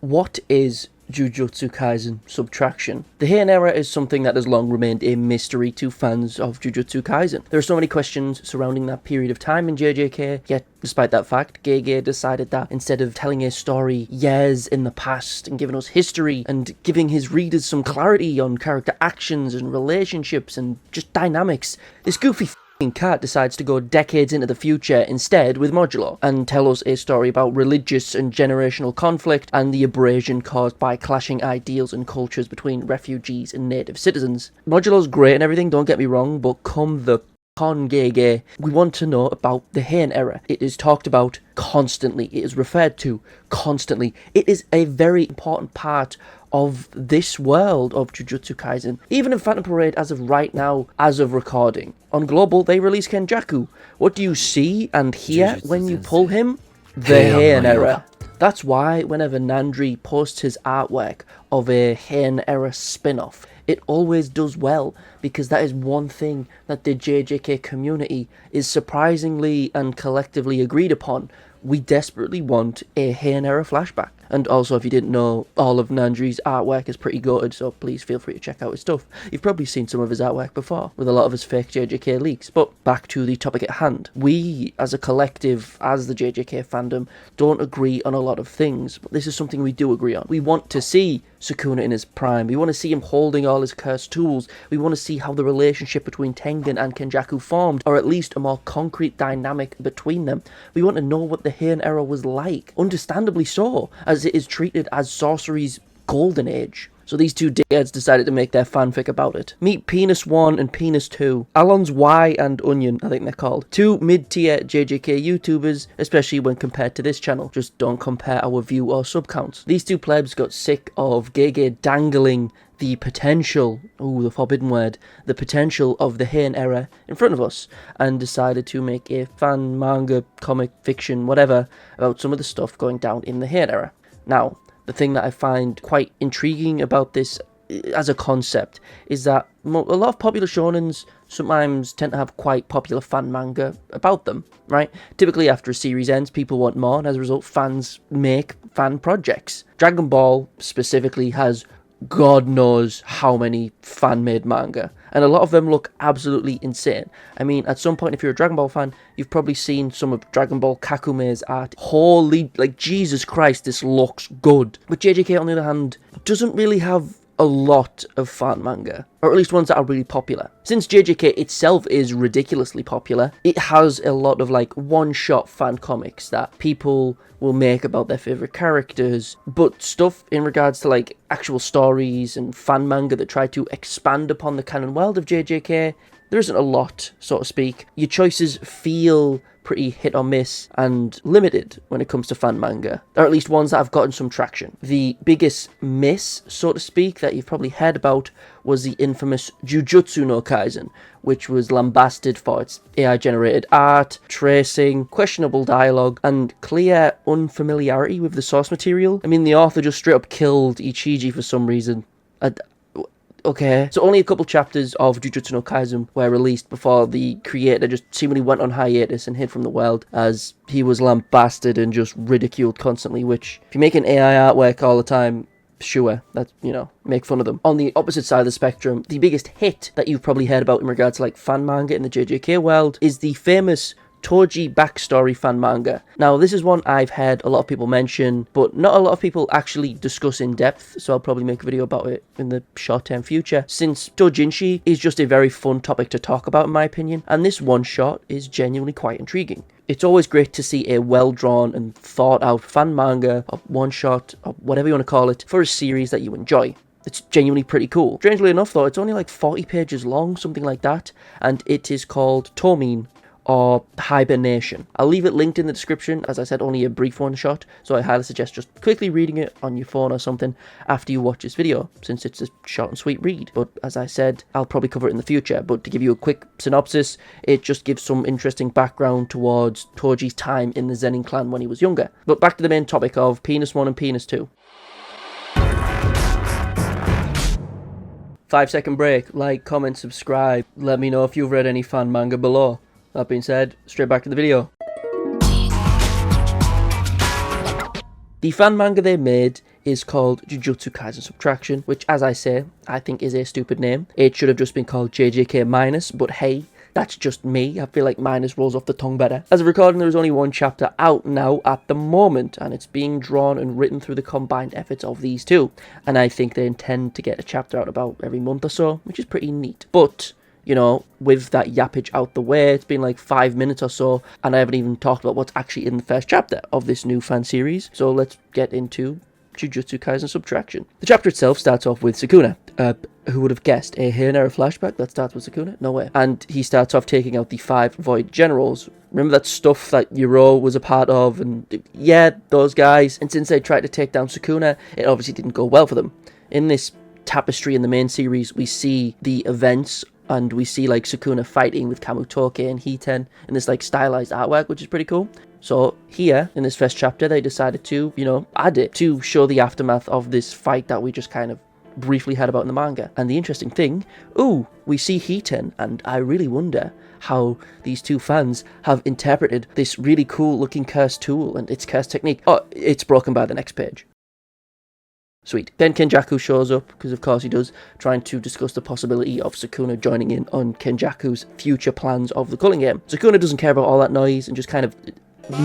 What is Jujutsu Kaisen Subtraction? The Heian Era is something that has long remained a mystery to fans of Jujutsu Kaisen. There are so many questions surrounding that period of time in JJK, yet despite that fact, Gege decided that instead of telling a story years in the past and giving us history and giving his readers some clarity on character actions and relationships and just dynamics, this goofy cat decides to go decades into the future instead with Modulo and tell us a story about religious and generational conflict and the abrasion caused by clashing ideals and cultures between refugees and native citizens. Modulo's great and everything, don't get me wrong, but come the con Gege, we want to know about the Heian Era. It is talked about constantly, it is referred to constantly, it is a very important part of this world of Jujutsu Kaisen. Even in Phantom Parade, as of right now, as of recording, on Global they release Kenjaku. What do you see and hear when you pull him? The Heian Era. That's why whenever Nandri posts his artwork of a Heian Era spin-off, it always does well, because that is one thing that the JJK community is surprisingly and collectively agreed upon. We desperately want a Heian Era flashback. And also, if you didn't know, all of Nandri's artwork is pretty goated, so please feel free to check out his stuff. You've probably seen some of his artwork before, with a lot of his fake JJK leaks. But back to the topic at hand. We, as a collective, as the JJK fandom, don't agree on a lot of things, but this is something we do agree on. We want to see Sukuna in his prime. We want to see him holding all his cursed tools. We want to see how the relationship between Tengen and Kenjaku formed, or at least a more concrete dynamic between them. We want to know what the Heian Era was like, understandably so, as it is treated as sorcery's golden age. So these two dickheads decided to make their fanfic about it. Meet Penis 1 and Penis 2. Alon's Y and Onion, I think they're called. Two mid-tier JJK YouTubers, especially when compared to this channel. Just don't compare our view or sub counts. These two plebs got sick of Gege dangling the potential, the forbidden word, the potential of the Heian Era in front of us, and decided to make a fan, manga, comic, fiction, whatever, about some of the stuff going down in the Heian Era. Now, the thing that I find quite intriguing about this as a concept is that a lot of popular shonens sometimes tend to have quite popular fan manga about them, right? Typically after a series ends, people want more, and as a result, fans make fan projects. Dragon Ball specifically has God knows how many fan-made manga, and a lot of them look absolutely insane. I mean, at some point, if you're a Dragon Ball fan, you've probably seen some of Dragon Ball Kakume's art. Holy, like, Jesus Christ, this looks good. But JJK, on the other hand, doesn't really have a lot of fan manga, or at least ones that are really popular. Since JJK itself is ridiculously popular, it has a lot of like one-shot fan comics that people will make about their favorite characters, but stuff in regards to like actual stories and fan manga that try to expand upon the canon world of JJK, there isn't a lot, so to speak. Your choices feel pretty hit or miss and limited when it comes to fan manga, or at least ones that have gotten some traction. The biggest miss, so to speak, that you've probably heard about was the infamous Jujutsu no Kaisen, which was lambasted for its AI-generated art, tracing, questionable dialogue, and clear unfamiliarity with the source material. I mean, the author just straight up killed Ichiji for some reason. Okay, so only a couple chapters of Jujutsu no Kaisen were released before the creator just seemingly went on hiatus and hid from the world, as he was lambasted and just ridiculed constantly, which, if you make an AI artwork all the time, sure, that's, make fun of them. On the opposite side of the spectrum, the biggest hit that you've probably heard about in regards to like fan manga in the JJK world is the famous Toji backstory fan manga. Now, this is one I've heard a lot of people mention, but not a lot of people actually discuss in depth, so I'll probably make a video about it in the short-term future, since Dojinshi is just a very fun topic to talk about in my opinion, and this one-shot is genuinely quite intriguing. It's always great to see a well-drawn and thought-out fan manga, or one-shot, or whatever you want to call it, for a series that you enjoy. It's genuinely pretty cool. Strangely enough though, it's only like 40 pages long, something like that, and it is called Tomin, or Hibernation. I'll leave it linked in the description, as I said, only a brief one shot, so I highly suggest just quickly reading it on your phone or something after you watch this video, since it's a short and sweet read. But as I said, I'll probably cover it in the future, but to give you a quick synopsis, it just gives some interesting background towards Toji's time in the Zenin clan when he was younger. But back to the main topic of Penis 1 and Penis 2. 5-second break, like, comment, subscribe, let me know if you've read any fan manga below. That being said, straight back to the video. The fan manga they made is called Jujutsu Kaisen Subtraction, which, as I say, I think is a stupid name. It should have just been called JJK minus, but hey, that's just me. I feel like minus rolls off the tongue better. As of recording, there is only one chapter out now at the moment, and it's being drawn and written through the combined efforts of these two. And I think they intend to get a chapter out about every month or so, which is pretty neat. But, you know, with that yappage out the way, it's been like 5 minutes or so, and I haven't even talked about what's actually in the first chapter of this new fan series. So let's get into Jujutsu Kaisen Subtraction. The chapter itself starts off with Sukuna. Who would have guessed? A Heian Era flashback that starts with Sukuna? No way. And he starts off taking out the 5 Void Generals. Remember that stuff that Yuro was a part of? And yeah, those guys. And since they tried to take down Sukuna, it obviously didn't go well for them. In this tapestry in the main series, we see the events, and we see like Sukuna fighting with Kamutoke and Hiten in this like stylized artwork, which is pretty cool. So here, in this first chapter, they decided to, you know, add it to show the aftermath of this fight that we just kind of briefly heard about in the manga. And the interesting thing, we see Hiten, and I really wonder how these two fans have interpreted this really cool looking curse tool and its curse technique. Oh, it's broken by the next page. Sweet. Then Kenjaku shows up, because of course he does, trying to discuss the possibility of Sukuna joining in on Kenjaku's future plans of the culling game. Sukuna doesn't care about all that noise and just kind of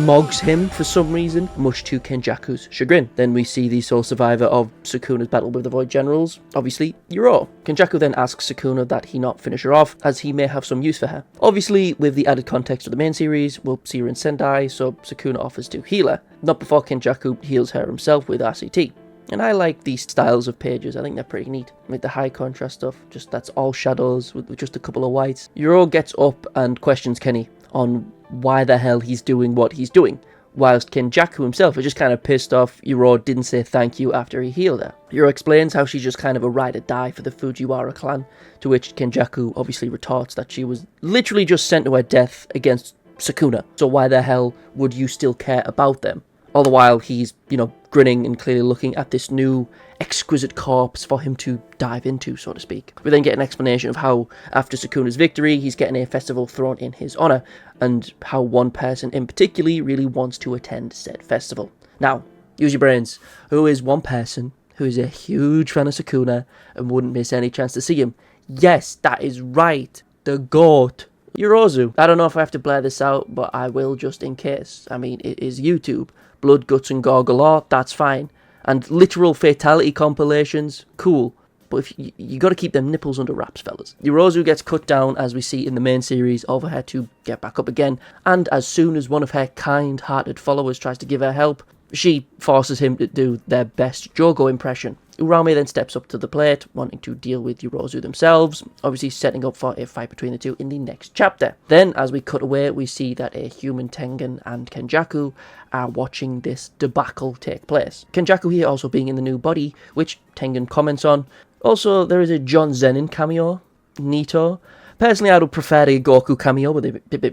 mogs him for some reason, much to Kenjaku's chagrin. Then we see the sole survivor of Sukuna's battle with the Void Generals, obviously Yuro. Kenjaku then asks Sukuna that he not finish her off, as he may have some use for her. Obviously, with the added context of the main series, we'll see her in Sendai, so Sukuna offers to heal her, not before Kenjaku heals her himself with RCT. And I like these styles of pages. I think they're pretty neat. With the high contrast stuff, just that's all shadows with just a couple of whites. Yuro gets up and questions Kenny on why the hell he's doing what he's doing, whilst Kenjaku himself is just kind of pissed off Yuro didn't say thank you after he healed her. Yuro explains how she's just kind of a ride or die for the Fujiwara clan, to which Kenjaku obviously retorts that she was literally just sent to her death against Sukuna, so why the hell would you still care about them? All the while he's, you know, grinning and clearly looking at this new exquisite corpse for him to dive into, so to speak. We then get an explanation of how, after Sukuna's victory, he's getting a festival thrown in his honour, and how one person in particular really wants to attend said festival. Now, use your brains. Who is one person who is a huge fan of Sukuna and wouldn't miss any chance to see him? Yes, that is right. The GOAT. Yorozu. I don't know if I have to blare this out, but I will just in case. I mean, it is YouTube. Blood, guts and gore galore, that's fine. And literal fatality compilations, cool. But if you got to keep them nipples under wraps, fellas. Yorozu gets cut down, as we see in the main series, over her to get back up again. And as soon as one of her kind-hearted followers tries to give her help, she forces him to do their best Jogo impression. Uraume then steps up to the plate, wanting to deal with Yorozu themselves, obviously setting up for a fight between the two in the next chapter. Then, as we cut away, we see that a human Tengen and Kenjaku are watching this debacle take place. Kenjaku here also being in the new body, which Tengen comments on. Also, there is a John Zenin cameo, Nito. Personally, I would prefer a Goku cameo, but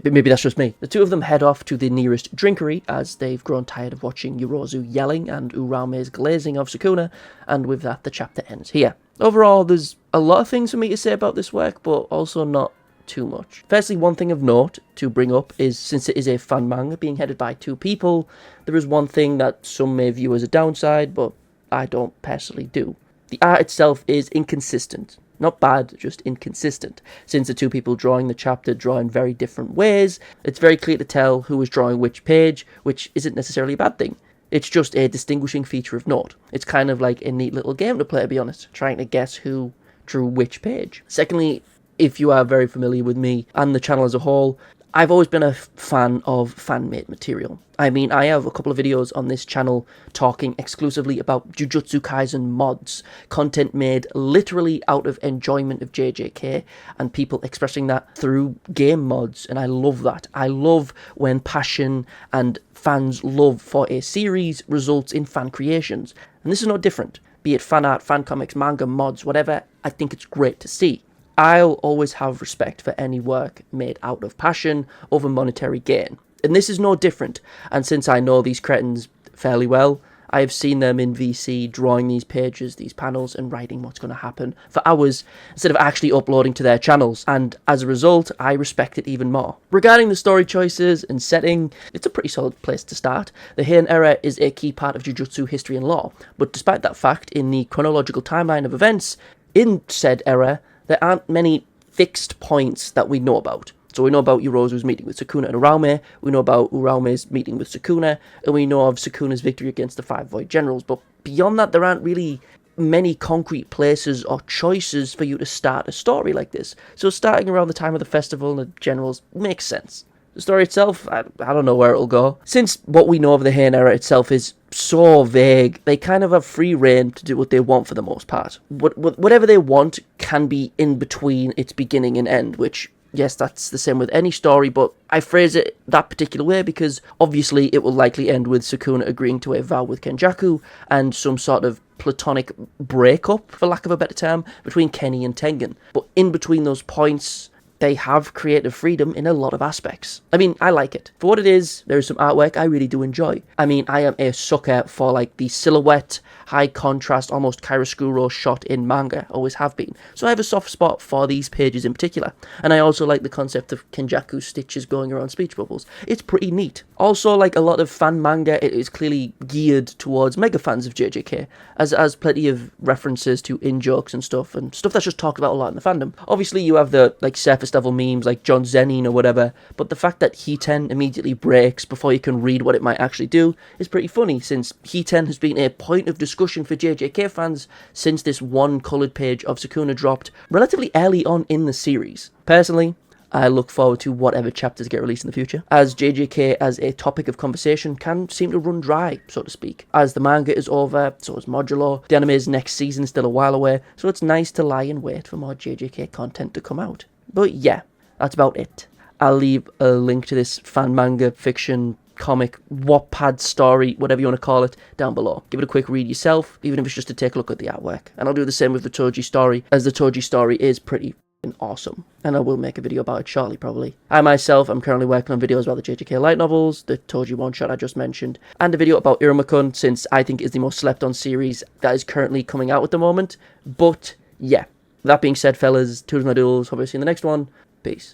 maybe that's just me. The two of them head off to the nearest drinkery, as they've grown tired of watching Yorozu yelling and Uraume's glazing of Sukuna, and with that, the chapter ends here. Overall, there's a lot of things for me to say about this work, but also not too much. Firstly, one thing of note to bring up is, since it is a fan manga being headed by two people, there is one thing that some may view as a downside, but I don't personally do. The art itself is inconsistent. Not bad, just inconsistent. Since the two people drawing the chapter draw in very different ways, it's very clear to tell who is drawing which page, which isn't necessarily a bad thing. It's just a distinguishing feature of note. It's kind of like a neat little game to play, to be honest, trying to guess who drew which page. Secondly, if you are very familiar with me and the channel as a whole, I've always been a fan of fan-made material. I mean, I have a couple of videos on this channel talking exclusively about Jujutsu Kaisen mods, content made literally out of enjoyment of JJK, and people expressing that through game mods, and I love that. I love when passion and fans' love for a series results in fan creations, and this is no different. Be it fan art, fan comics, manga, mods, whatever, I think it's great to see. I'll always have respect for any work made out of passion over monetary gain. And this is no different, and since I know these cretins fairly well, I have seen them in VC drawing these pages, these panels, and writing what's going to happen for hours instead of actually uploading to their channels, and as a result, I respect it even more. Regarding the story choices and setting, it's a pretty solid place to start. The Heian Era is a key part of Jujutsu history and lore, but despite that fact, in the chronological timeline of events in said era, there aren't many fixed points that we know about. So we know about Yorozu's meeting with Sukuna and Uraume, we know about Uraume's meeting with Sukuna, and we know of Sukuna's victory against the 5 Void Generals, but beyond that there aren't really many concrete places or choices for you to start a story like this. So starting around the time of the festival and the generals makes sense. The story itself, I don't know where it'll go. Since what we know of the Heian Era itself is so vague, they kind of have free reign to do what they want for the most part. Whatever they want can be in between its beginning and end, which, yes, that's the same with any story, but I phrase it that particular way because obviously it will likely end with Sukuna agreeing to a vow with Kenjaku and some sort of platonic breakup, for lack of a better term, between Kenny and Tengen. But in between those points, they have creative freedom in a lot of aspects. I mean, I like it. For what it is, there is some artwork I really do enjoy. I mean, I am a sucker for like the silhouette, high contrast, almost chiaroscuro shot in manga, always have been. So I have a soft spot for these pages in particular. And I also like the concept of Kenjaku stitches going around speech bubbles. It's pretty neat. Also, like a lot of fan manga, it is clearly geared towards mega fans of JJK, as plenty of references to in-jokes and stuff that's just talked about a lot in the fandom. Obviously, you have the like surface level memes like John Zenin or whatever, but the fact that Hiten immediately breaks before you can read what it might actually do is pretty funny, since Hiten has been a point of discussion for JJK fans since this one coloured page of Sukuna dropped relatively early on in the series. Personally, I look forward to whatever chapters get released in the future, as JJK as a topic of conversation can seem to run dry, so to speak. As the manga is over, so is Modulo, the anime's next season is still a while away, so it's nice to lie and wait for more JJK content to come out. But yeah, that's about it. I'll leave a link to this fan manga, fiction, comic, Wattpad story, whatever you want to call it, down below. Give it a quick read yourself, even if it's just to take a look at the artwork. And I'll do the same with the Toji story, as the Toji story is pretty awesome, and I will make a video about it shortly, probably. I myself am currently working on videos about the JJK light novels, the Toji one-shot I just mentioned, and a video about Iruma-kun, since I think is the most slept-on series that is currently coming out at the moment. But yeah, that being said, fellas, toodles my doodles, hope you see you in the next one. Peace.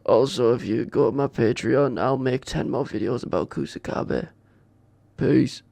Also, if you go to my Patreon, I'll make 10 more videos about Kusakabe. Peace.